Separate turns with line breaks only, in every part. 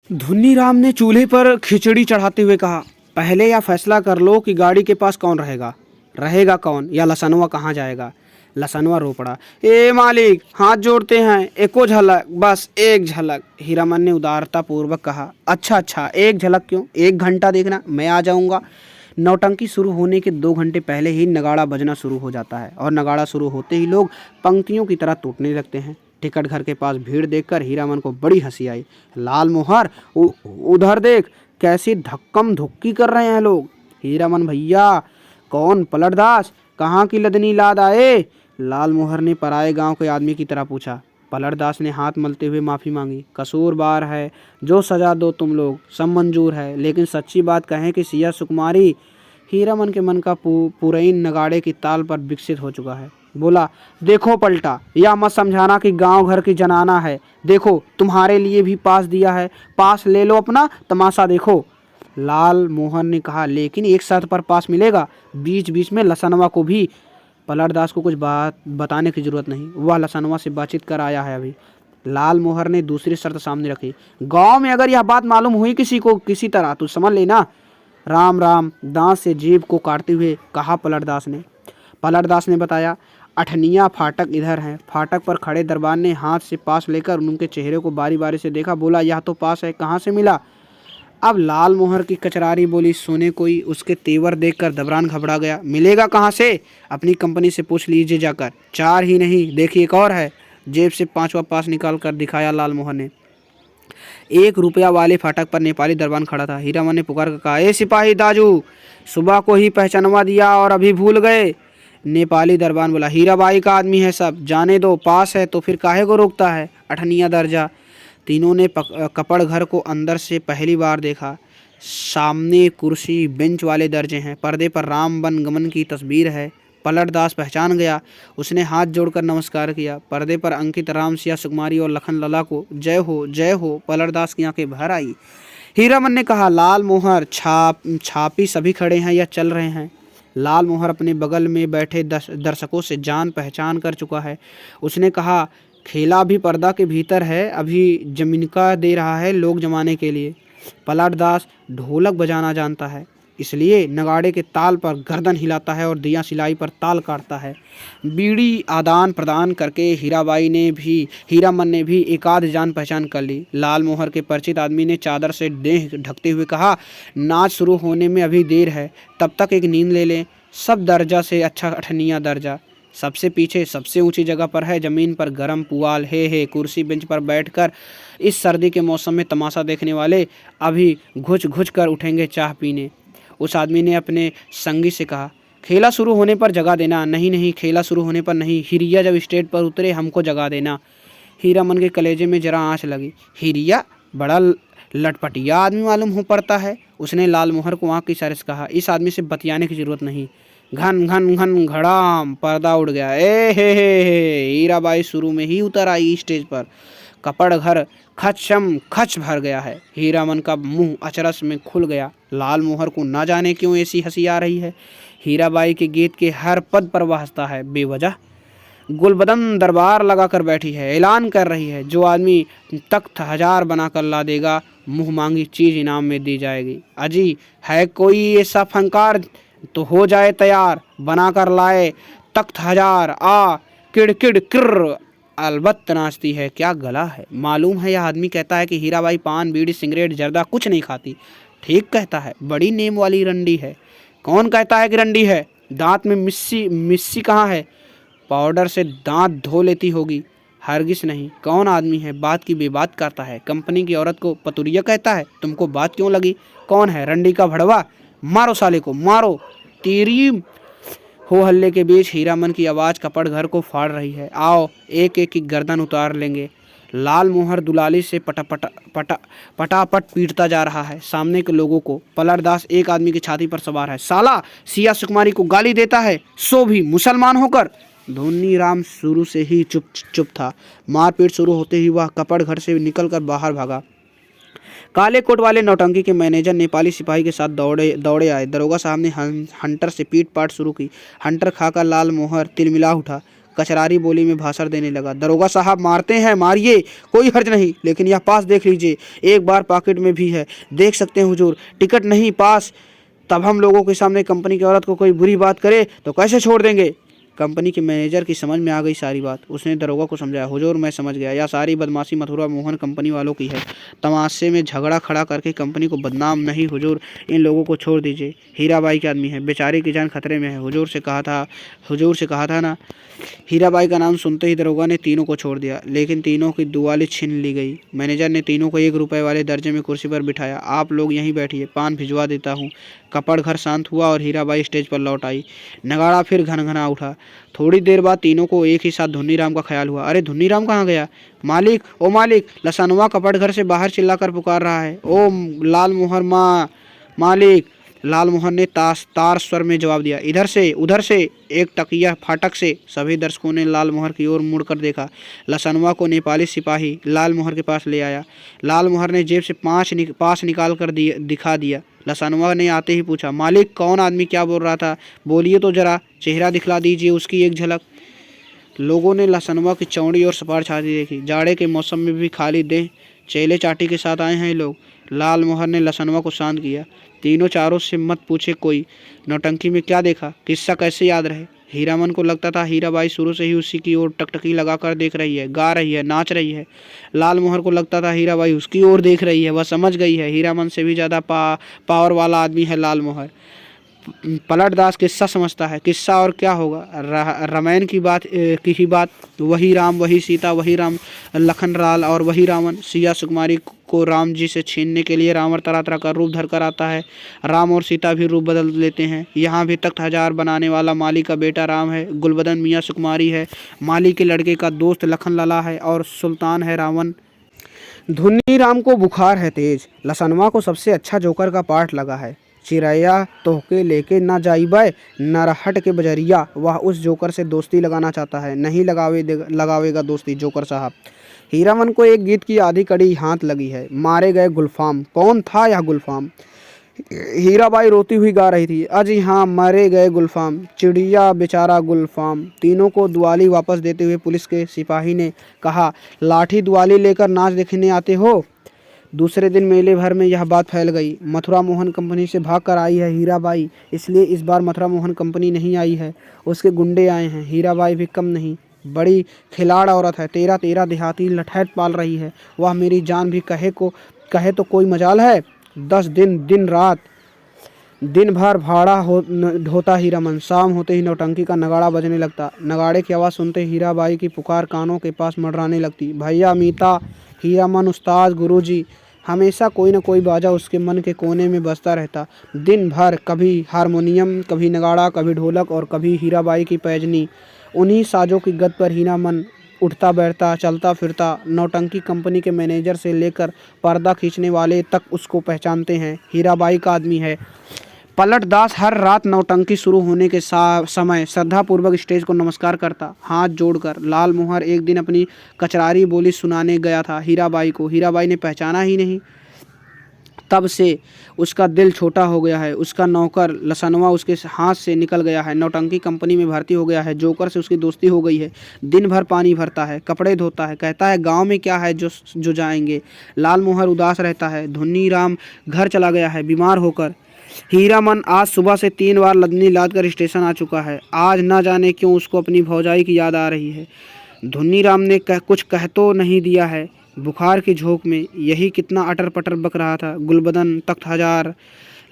धुन्नी राम ने चूल्हे पर खिचड़ी चढ़ाते हुए कहा, पहले यह फैसला कर लो कि गाड़ी के पास कौन रहेगा। रहेगा कौन, या लसनवा कहाँ जाएगा। लसनवा रो पड़ा, ए मालिक हाथ जोड़ते हैं, एको झलक, बस एक झलक। हीरामन ने उदारता पूर्वक कहा, अच्छा अच्छा, एक झलक क्यों, 1 घंटा देखना, मैं आ जाऊंगा। नौटंकी शुरू होने के 2 घंटे पहले ही नगाड़ा बजना शुरू हो जाता है और नगाड़ा शुरू होते ही लोग पंक्तियों की तरह टूटने लगते हैं। टिकट घर के पास भीड़ देखकर हीरामन को बड़ी हंसी आई। लाल मोहर, उधर देख, कैसी धक्कम धुक्की कर रहे हैं लोग। हीरामन भैया, कौन, पलटदास, कहाँ की लदनी लाद आए। लाल मोहर ने पराए गांव के आदमी की तरह पूछा। पलटदास ने हाथ मलते हुए माफ़ी मांगी। कसूरबार है, जो सजा दो तुम लोग, सब मंजूर है, लेकिन सच्ची बात कहें कि सिया सुकुमारी। हीरामन के मन का पुरैन नगाड़े की ताल पर विकसित हो चुका है। बोला, देखो पलटा, या मत समझाना कि गांव घर की जनाना है। देखो तुम्हारे लिए भी पास दिया है, पास ले लो, अपना तमाशा देखो। लाल मोहन ने कहा, लेकिन एक शर्त पर पास मिलेगा। बीच बीच में लसनवा को भी। पलटदास को कुछ बात बताने की जरूरत नहीं, वह लसनवा से बातचीत कर आया है अभी। लाल मोहर ने दूसरी शर्त सामने रखी, गांव में अगर यह बात मालूम हुई किसी को किसी तरह तो समझ लेना। राम राम, दांत से जीभ को काटते हुए कहा पलटदास ने। पलटदास ने बताया, अठनिया फाटक इधर है। फाटक पर खड़े दरबान ने हाथ से पास लेकर उनके चेहरे को बारी बारी से देखा। बोला, यह तो पास है, कहाँ से मिला। अब लाल मोहर की कचरारी बोली सुने कोई। उसके तेवर देखकर दबरान घबरा गया। मिलेगा कहाँ से, अपनी कंपनी से पूछ लीजिए जाकर। 4 ही नहीं, देखिए एक और है। जेब से 5वां पास निकाल कर दिखाया लाल मोहर ने। 1 रुपया वाले फाटक पर नेपाली दरबान खड़ा था। हीरामन ने पुकार कर कहा, ए सिपाही दाजू, सुबह को ही पहचानवा दिया और अभी भूल गए। नेपाली दरबान बोला, हीराबाई का आदमी है सब, जाने दो, पास है तो फिर काहे को रोकता है, अठनिया दर्जा। तीनों ने कपड़ घर को अंदर से पहली बार देखा। सामने कुर्सी बेंच वाले दर्जे हैं, पर्दे पर राम वन गमन की तस्वीर है। पलटदास पहचान गया, उसने हाथ जोड़कर नमस्कार किया। पर्दे पर अंकित राम, सिया सुकुमारी और लखन लला को जय हो जय हो। पलटदास की आंखें भर आई। हीरामन ने कहा, लाल मोहर, छापी सभी खड़े हैं या चल रहे हैं। लाल मोहर अपने बगल में बैठे दर्शकों से जान पहचान कर चुका है। उसने कहा, खेला भी पर्दा के भीतर है, अभी जमीनका दे रहा है लोग जमाने के लिए। पलटदास ढोलक बजाना जानता है, इसलिए नगाड़े के ताल पर गर्दन हिलाता है और दिया सिलाई पर ताल काटता है। बीड़ी आदान प्रदान करके हीरामन ने भी एकाध जान पहचान कर ली। लाल मोहर के परिचित आदमी ने चादर से देह ढकते हुए कहा, नाच शुरू होने में अभी देर है, तब तक एक नींद ले लें। सब दर्जा से अच्छा अठनिया दर्जा सबसे पीछे सबसे ऊंची जगह पर है। जमीन पर गरम पुआल है, कुर्सी बेंच पर बैठकर इस सर्दी के मौसम में तमाशा देखने वाले अभी घुच घुच कर उठेंगे चाह पीने। उस आदमी ने अपने संगी से कहा, खेला शुरू होने पर जगा देना। नहीं नहीं, खेला शुरू होने पर नहीं, हिरिया जब स्टेज पर उतरे हमको जगा देना। हीरामन के कलेजे में जरा आँच लगी। हिरिया बड़ा लटपटिया आदमी मालूम हो पड़ता है। उसने लाल मोहर को आँख की इशारे से कहा, इस आदमी से बतियाने की जरूरत नहीं। घन घन घन घड़ाम, पर्दा उड़ गया। ए हे, हीराबाई शुरू में ही उतर आई स्टेज पर। कपड़ घर खचम खच भर गया है। हीरामन का मुंह अचरस में खुल गया। लाल मोहर को ना जाने क्यों ऐसी हंसी आ रही है। हीराबाई के गीत के हर पद पर वह हंसता है बेवजह। गुलबदन दरबार लगा कर बैठी है, ऐलान कर रही है, जो आदमी तख्त 1000 बना कर ला देगा, मुँह मांगी चीज़ इनाम में दी जाएगी। अजी है कोई ऐसा फनकार तो हो जाए तैयार, बना कर लाए तख्त 1000। आ किड़ किड़ किर, अलबत्त नाचती है, क्या गला है। मालूम है यह आदमी कहता है कि हीराबाई पान बीड़ी सिगरेट जर्दा कुछ नहीं खाती। ठीक कहता है, बड़ी नेम वाली रंडी है। कौन कहता है कि रंडी है, दांत में मिस्सी कहाँ है, पाउडर से दांत धो लेती होगी। हरगिज नहीं। कौन आदमी है, बात की बेबात करता है। कंपनी की औरत को पतुरिया कहता है, तुमको बात क्यों लगी। कौन है, रंडी का भड़वा, मारो साले को मारो। तेरी हो हल्ले के बीच हीरामन की आवाज़ कपड़ घर को फाड़ रही है। आओ एक एक की गर्दन उतार लेंगे। लाल मोहर दुलाली से पटापट पीटता जा रहा है सामने के लोगों को। पलटदास एक आदमी की छाती पर सवार है। साला सिया सुकुमारी को गाली देता है, सो भी मुसलमान होकर। धुन्नी राम शुरू से ही चुप था। मारपीट शुरू होते ही वह कपड़ घर से निकलकर बाहर भागा। काले कोट वाले नौटंकी के मैनेजर नेपाली सिपाही के साथ दौड़े आए। दरोगा साहब ने हंटर से पीट पाट शुरू की। हंटर खाकर लाल मोहर तिलमिला उठा। कचरारी बोली में भाषण देने लगा। दरोगा साहब मारते हैं, मारिए, कोई हर्ज नहीं, लेकिन यह पास देख लीजिए, एक बार पॉकेट में भी है, देख सकते हैं हुजूर, टिकट नहीं पास। तब हम लोगों के सामने कंपनी की औरत को कोई बुरी बात करे तो कैसे छोड़ देंगे। कंपनी के मैनेजर की समझ में आ गई सारी बात। उसने दरोगा को समझाया, हुजूर मैं समझ गया, यह सारी बदमाशी मथुरा मोहन कंपनी वालों की है। तमाशे में झगड़ा खड़ा करके कंपनी को बदनाम नहीं हुजूर, इन लोगों को छोड़ दीजिए। हीराबाई के आदमी है, बेचारी की जान खतरे में है, हुजूर से कहा था ना। हीराबाई का नाम सुनते ही दरोगा ने तीनों को छोड़ दिया, लेकिन तीनों की दुआली छीन ली गई। मैनेजर ने तीनों को 1 रुपए वाले दर्जे में कुर्सी पर बिठाया। आप लोग यहीं बैठिए, पान भिजवा देता हूँ। कपड़ घर शांत हुआ और हीराबाई स्टेज पर लौट आई। नगाड़ा फिर घनघना उठा। थोड़ी देर बाद तीनों को एक ही साथ धुन्नीराम का ख्याल हुआ। अरे धुन्नीराम कहाँ गया? मालिक, ओ मालिक, लसनवा कपड़ घर से बाहर चिल्लाकर पुकार रहा है। ओ लाल मोहर मालिक। लाल मोहन ने तार स्वर में जवाब दिया। इधर से, उधर से, एक टकिया फाटक से। सभी दर्शकों ने लाल मोहर की ओर मुड़कर देखा। लसनवा को नेपाली सिपाही लाल मोहर के पास ले आया। लाल मोहर ने जेब से 5 पास निकाल कर दिखा दिया। लसनवा ने आते ही पूछा, मालिक कौन आदमी क्या बोल रहा था, बोलिए तो जरा, चेहरा दिखला दीजिए उसकी एक झलक। लोगों ने लसनवा की चौड़ी और सपाट छाती देखी। जाड़े के मौसम में भी खाली देह चेले चाटी के साथ आए हैं लोग। लाल मोहर ने लसनवा को शांत किया। तीनों चारों से मत पूछे कोई, नौटंकी में क्या देखा, किस्सा कैसे याद रहे। हीरामन को लगता था हीराबाई शुरू से ही उसी की ओर टकटकी लगाकर देख रही है, गा रही है, नाच रही है। लाल मोहर को लगता था हीराबाई उसकी ओर देख रही है, वह समझ गई है। हीरामन से भी ज़्यादा पावर वाला आदमी है लाल मोहर। पलट दास किस्सा समझता है, किस्सा और क्या होगा। रामायण की ही बात, वही राम, वही सीता, वही राम लखन लाल और वही रावण। सिया सुकुमारी को राम जी से छीनने के लिए रावण तरह तरह का रूप धरकर आता है। राम और सीता भी रूप बदल लेते हैं। यहाँ भी तख्त हजार बनाने वाला माली का बेटा राम है, गुलबदन मियाँ सुकुमारी है, माली के लड़के का दोस्त लखन लाला है और सुल्तान है रावण। धुन्नी राम को बुखार है तेज। लसनवा को सबसे अच्छा जोकर का पाठ लगा है। चिरैया तोहके लेके ना जाइबे नरहट के बजरिया। वह उस जोकर से दोस्ती लगाना चाहता है, नहीं लगावेगा दोस्ती जोकर साहब। हीरामन को एक गीत की आधी कड़ी हाथ लगी है। मारे गए गुलफाम। कौन था यह गुलफाम? हीराबाई रोती हुई गा रही थी। अजी हाँ, मारे गए गुलफाम, चिड़िया बेचारा गुलफाम। तीनों को दुआली वापस देते हुए पुलिस के सिपाही ने कहा, लाठी दुआली लेकर नाच देखने आते हो? दूसरे दिन मेले भर में यह बात फैल गई। मथुरा मोहन कंपनी से भाग कर आई है हीराबाई, इसलिए इस बार मथुरा मोहन कंपनी नहीं आई है, उसके गुंडे आए हैं। हीराबाई भी कम नहीं, बड़ी खिलाड़ औरत है। 13 देहाती लठैत पाल रही है। वह मेरी जान भी कहे तो कोई मजाल है। 10 दिन रात दिन भर भाड़ा ढोता हीरामन। शाम होते ही नौटंकी का नगाड़ा बजने लगता। नगाड़े की आवाज़ सुनते हीराबाई की पुकार कानों के पास मंडराने लगती। भैया, मीता, हीरामन, उस्ताद, गुरुजी। हमेशा कोई न कोई बाजा उसके मन के कोने में बजता रहता। दिन भर कभी हारमोनियम, कभी नगाड़ा, कभी ढोलक और कभी हीराबाई की पैजनी। उन्हीं साजों की गत पर हीरामन उठता बैठता, चलता फिरता। नौटंकी कंपनी के मैनेजर से लेकर पर्दा खींचने वाले तक उसको पहचानते हैं, हीराबाई का आदमी है। पलट दास हर रात नौटंकी शुरू होने के समय श्रद्धापूर्वक स्टेज को नमस्कार करता, हाथ जोड़कर। लाल मोहर एक दिन अपनी कचरारी बोली सुनाने गया था हीराबाई को। हीराबाई ने पहचाना ही नहीं। तब से उसका दिल छोटा हो गया है। उसका नौकर लसनवा उसके हाथ से निकल गया है, नौटंकी कंपनी में भर्ती हो गया है। जोकर से उसकी दोस्ती हो गई है। दिन भर पानी भरता है, कपड़े धोता है, कहता है गांव में क्या है जो जाएंगे। लाल मोहर उदास रहता है। धुन्नी राम घर चला गया है बीमार होकर। हीरामन आज सुबह से 3 बार लदनी लाद कर स्टेशन आ चुका है। आज न जाने क्यों उसको अपनी भौजाई की याद आ रही है। धुन्नी राम ने कुछ कह तो नहीं दिया है। बुखार की झोंक में यही कितना अटर पटर बक रहा था। गुलबदन, तख्त हजार,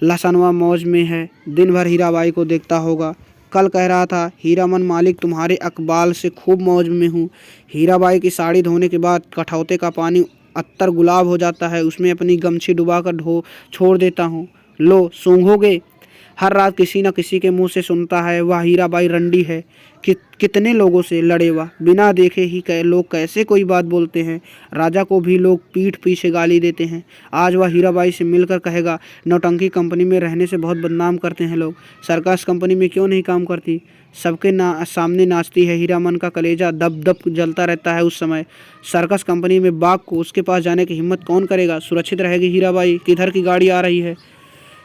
लसनवा मौज में है, दिन भर हीराबाई को देखता होगा। कल कह रहा था, हीरामन मालिक तुम्हारे अकबाल से खूब मौज में हूँ। हीराबाई की साड़ी धोने के बाद कठौते का पानी अत्तर गुलाब हो जाता है, उसमें अपनी गमछी डुबाकर छोड़ देता हूँ। लो सूंघोगे? हर रात किसी न किसी के मुंह से सुनता है वह हीराबाई रंडी है। कितने लोगों से लड़े वह, बिना देखे ही लोग कैसे कोई बात बोलते हैं। राजा को भी लोग पीठ पीछे गाली देते हैं। आज वह हीराबाई से मिलकर कहेगा, नौटंकी कंपनी में रहने से बहुत बदनाम करते हैं लोग। सर्कस कंपनी में क्यों नहीं काम करती, सबके सामने नाचती है। हीरामन का कलेजा दब दब जलता रहता है उस समय। सर्कस कंपनी में बाघ को उसके पास जाने की हिम्मत कौन करेगा। सुरक्षित रहेगी हीराबाई। किधर की गाड़ी आ रही है?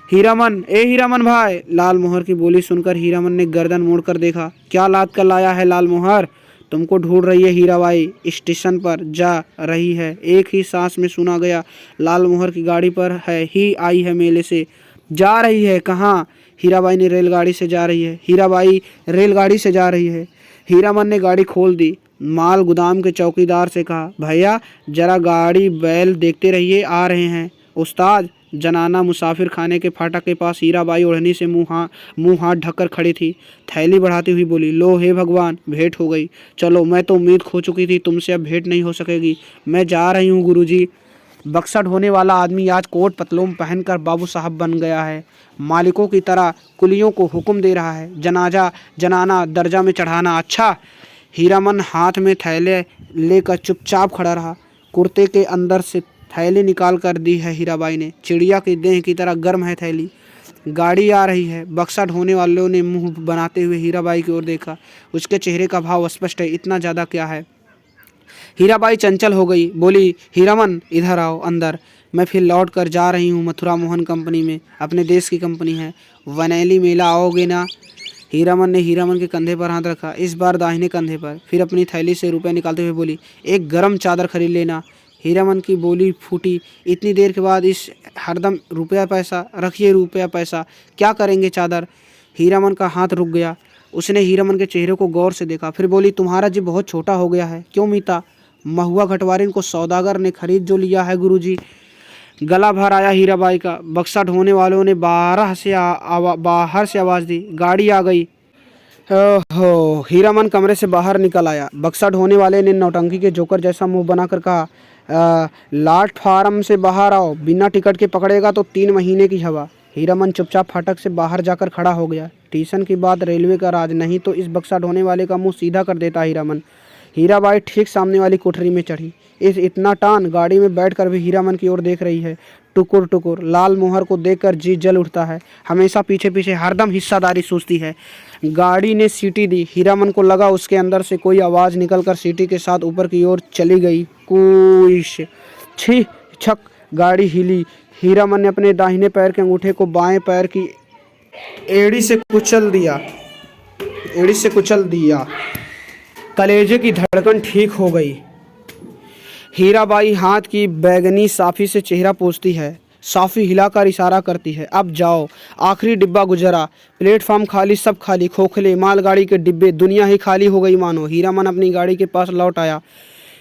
हीरामन, ए हीरामन भाई। लाल मोहर की बोली सुनकर हीरामन ने गर्दन मोड़कर देखा। क्या लाद कर लाया है लाल मोहर? तुमको ढूंढ रही है हीराबाई, स्टेशन पर जा रही है। एक ही सांस में सुना गया। लालमोहर की गाड़ी पर है ही आई है मेले से। जा रही है कहाँ? हीराबाई ने रेलगाड़ी से जा रही है। हीराबाई रेलगाड़ी से जा रही है। हीरामन ने गाड़ी खोल दी। माल गुदाम के चौकीदार से कहा, भैया जरा गाड़ी बैल देखते रहिए, आ रहे हैं। उस्ताद, जनाना मुसाफिर खाने के फाटक के पास हीराबाई ओढ़नी से मुंह हाथ ढककर खड़ी थी। थैली बढ़ाती हुई बोली, लो हे भगवान, भेंट हो गई। चलो, मैं तो उम्मीद खो चुकी थी, तुमसे अब भेंट नहीं हो सकेगी। मैं जा रही हूँ गुरुजी। बक्सर ढोने वाला आदमी आज कोट पतलून पहनकर बाबू साहब बन गया है। मालिकों की तरह कुलियों को हुक्म दे रहा है, जनाना दर्जा में चढ़ाना। अच्छा। हीरामन हाथ में थैले लेकर चुपचाप खड़ा रहा। कुर्ते के अंदर से थैली निकाल कर दी है हीराबाई ने। चिड़िया की देह की तरह गर्म है थैली। गाड़ी आ रही है। बक्सा ढोने वालों ने मुंह बनाते हुए हीराबाई की ओर देखा। उसके चेहरे का भाव स्पष्ट है, इतना ज़्यादा क्या है। हीराबाई चंचल हो गई, बोली, हीरामन इधर आओ अंदर। मैं फिर लौट कर जा रही हूँ मथुरा मोहन कंपनी में, अपने देश की कंपनी है। वनैली मेला आओगे ना? हीरामन ने हीरामन के कंधे पर हाथ रखा, इस बार दाहिने कंधे पर। फिर अपनी थैली से रुपए निकालते हुए बोली, एक गर्म चादर खरीद लेना। हीरामन की बोली फूटी, इतनी देर के बाद इस हरदम रुपया पैसा, रखिए रुपया पैसा, क्या करेंगे चादर? हीरामन का हाथ रुक गया। उसने हीरामन के चेहरे को गौर से देखा, फिर बोली, तुम्हारा जी बहुत छोटा हो गया है। क्यों मीता? महुआ घटवारिन को सौदागर ने खरीद जो लिया है गुरुजी। गला भर आया हीराबाई का। बक्सा ढोने वालों ने बाहर से आवाज़ दी, गाड़ी आ गई। ओहो। हीरामन कमरे से बाहर निकल आया। बक्सा ढोने वाले ने नौटंकी के जोकर जैसा मुंह बनाकर कहा, लाट फार्म से बाहर आओ, बिना टिकट के पकड़ेगा तो 3 महीने की हवा। हीरामन चुपचाप फाटक से बाहर जाकर खड़ा हो गया। स्टेशन की बात रेलवे का राज, नहीं तो इस बक्सा ढोने वाले का मुंह सीधा कर देता हीरामन। हीराबाई ठीक सामने वाली कोठरी में चढ़ी। इस इतना टान गाड़ी में बैठकर भी हीरामन की ओर देख रही है। टुकुर टुकुर। लाल मोहर को देखकर जी जल उठता है। हमेशा पीछे पीछे हरदम हिस्सादारी सोचती है। गाड़ी ने सीटी दी। हीरामन को लगा उसके अंदर से कोई आवाज़ निकलकर सीटी के साथ ऊपर की ओर चली गई। कुश छी छक। गाड़ी हिली। हीरामन ने अपने दाहिने पैर के अंगूठे को बाएं पैर की एड़ी से कुचल दिया। कलेजे की धड़कन ठीक हो गई। हीराबाई हाथ की बैगनी साफी से चेहरा पोंछती है। साफी हिलाकर इशारा करती है, अब जाओ। आखिरी डिब्बा गुजरा। प्लेटफॉर्म खाली, सब खाली। खोखले मालगाड़ी के डिब्बे, दुनिया ही खाली हो गई मानो। हीरामन अपनी गाड़ी के पास लौट आया।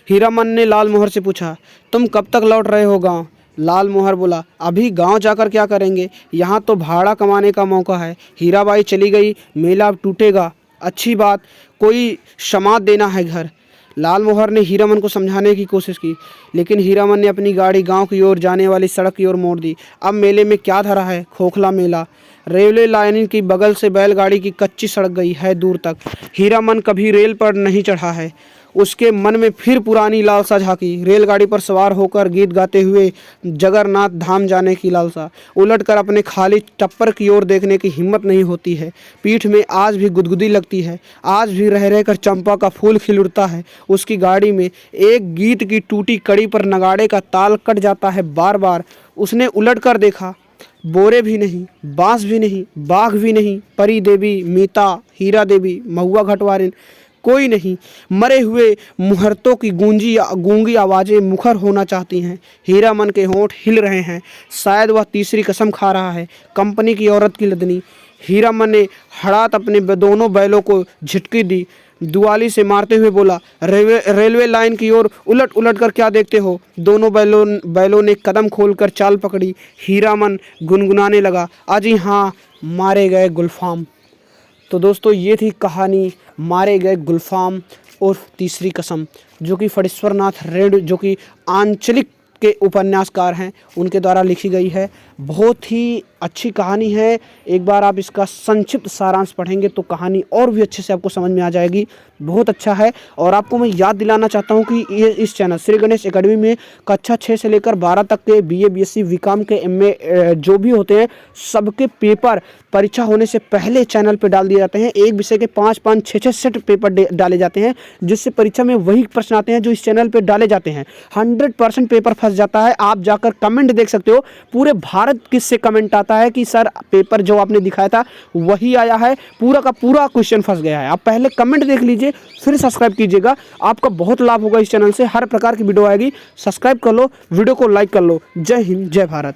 हीरामन ने लाल मोहर से पूछा, तुम कब तक लौट रहे हो गांव? लाल मोहर बोला, अभी गांव जाकर क्या करेंगे, यहाँ तो भाड़ा कमाने का मौका है। हीराबाई चली गई, मेला अब टूटेगा। अच्छी बात, कोई शमात देना है घर। लाल मोहर ने हीरामन को समझाने की कोशिश की, लेकिन हीरामन ने अपनी गाड़ी गांव की ओर जाने वाली सड़क की ओर मोड़ दी। अब मेले में क्या धरा है? खोखला मेला। रेलवे लाइन की बगल से बैलगाड़ी की कच्ची सड़क गई है दूर तक। हीरामन कभी रेल पर नहीं चढ़ा है। उसके मन में फिर पुरानी लालसा झांकी। रेलगाड़ी पर सवार होकर गीत गाते हुए जगन्नाथ धाम जाने की लालसा। उलटकर अपने खाली टप्पर की ओर देखने की हिम्मत नहीं होती है। पीठ में आज भी गुदगुदी लगती है। आज भी रह रहकर चंपा का फूल खिल उठता है उसकी गाड़ी में। एक गीत की टूटी कड़ी पर नगाड़े का ताल कट जाता है बार बार। उसने उलटकर देखा, बोरे भी नहीं, बांस भी नहीं, बाघ भी नहीं, परी देवी, मीता, हीरा देवी, महुआ घटवारिन, कोई नहीं। मरे हुए मुहूर्तों की गूंगी आवाज़ें मुखर होना चाहती हैं। हीरामन के होंठ हिल रहे हैं। शायद वह तीसरी कसम खा रहा है। कंपनी की औरत की लदनी। हीरामन ने हड़ात अपने दोनों बैलों को झटकी दी। दुआली से मारते हुए बोला, रेलवे लाइन की ओर उलट उलट कर क्या देखते हो? दोनों बैलों ने कदम खोलकर चाल पकड़ी। हीरामन गुनगुनाने लगा, अजी हाँ, मारे गए गुलफाम। तो दोस्तों, ये थी कहानी मारे गए गुलफाम और तीसरी कसम, जो कि फणीश्वर नाथ रेड, जो कि आंचलिक के उपन्यासकार हैं, उनके द्वारा लिखी गई है। बहुत ही अच्छी कहानी है। एक बार आप इसका संक्षिप्त सारांश पढ़ेंगे तो कहानी और भी अच्छे से आपको समझ में आ जाएगी। बहुत अच्छा है। और आपको मैं याद दिलाना चाहता हूँ कि ये इस चैनल श्री गणेश एकेडमी में कक्षा 6 से लेकर 12 तक के BA BSc बीकॉम के MA जो भी होते हैं, सबके पेपर परीक्षा होने से पहले चैनल पर डाल दिए जाते हैं। एक विषय के 5-5, 6-6 सेट पेपर डाले जाते हैं, जिससे परीक्षा में वही प्रश्न आते हैं जो इस चैनल पर डाले जाते हैं। 100% पेपर फंस फंस जाता है। आप जाकर कमेंट देख सकते हो, पूरे भारत किससे कमेंट आता है कि सर पेपर जो आपने दिखाया था वही आया है, पूरा का पूरा क्वेश्चन फंस गया है। आप पहले कमेंट देख लीजिए, फिर सब्सक्राइब कीजिएगा, आपका बहुत लाभ होगा इस चैनल से। हर प्रकार की वीडियो आएगी, सब्सक्राइब कर लो, वीडियो को लाइक कर लो। जय हिंद, जय भारत।